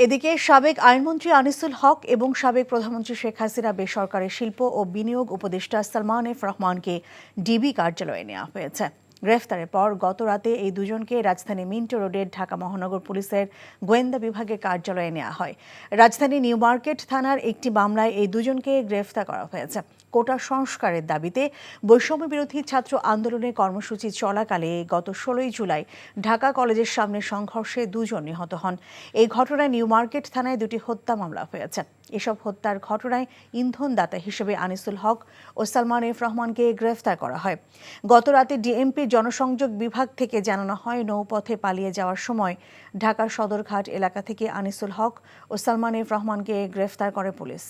এদিকে সাবেক আইনমন্ত্রী আনিসুল হক এবং সাবেক প্রধানমন্ত্রী শেখ হাসিনা বেসরকারি শিল্প ও বিনিয়োগ উপদেষ্টা সালমান এফ রহমানকে ডিবি কার্যালয়ে নেওয়া হয়েছে। গ্রেফতারের পর গত রাতে এই দুজনকে রাজধানী মিন্টো রোডের ঢাকা মহানগর পুলিশের গোয়েন্দা বিভাগের কার্যালয়ে নেওয়া হয়। রাজধানী নিউ মার্কেট থানার একটি মামলায় এই দুজনকে গ্রেফতার করা হয়েছে। কোটা সংস্কারের দাবিতে বৈষম্য বিরোধী ছাত্র আন্দোলনের কর্মসূচি চলাকালে গত 16 জুলাই ঢাকা কলেজের সামনে সংঘর্ষে দুজন নিহত হন। এই ঘটনায় নিউ মার্কেট থানায় দুটি হত্যা মামলা হয়েছে। এসব হত্যার ঘটনায় ইন্ধনদাতা হিসেবে আনিসুল হক ও সালমান এফ রহমানকে গ্রেফতার করা হয়। গত রাতে ডিএমপির জনসংযোগ বিভাগ থেকে জানানো হয়, নৌপথে পালিয়ে যাওয়ার সময় ঢাকার সদরঘাট এলাকা থেকে আনিসুল হক ও সালমান এফ রহমানকে গ্রেফতার করে পুলিশ।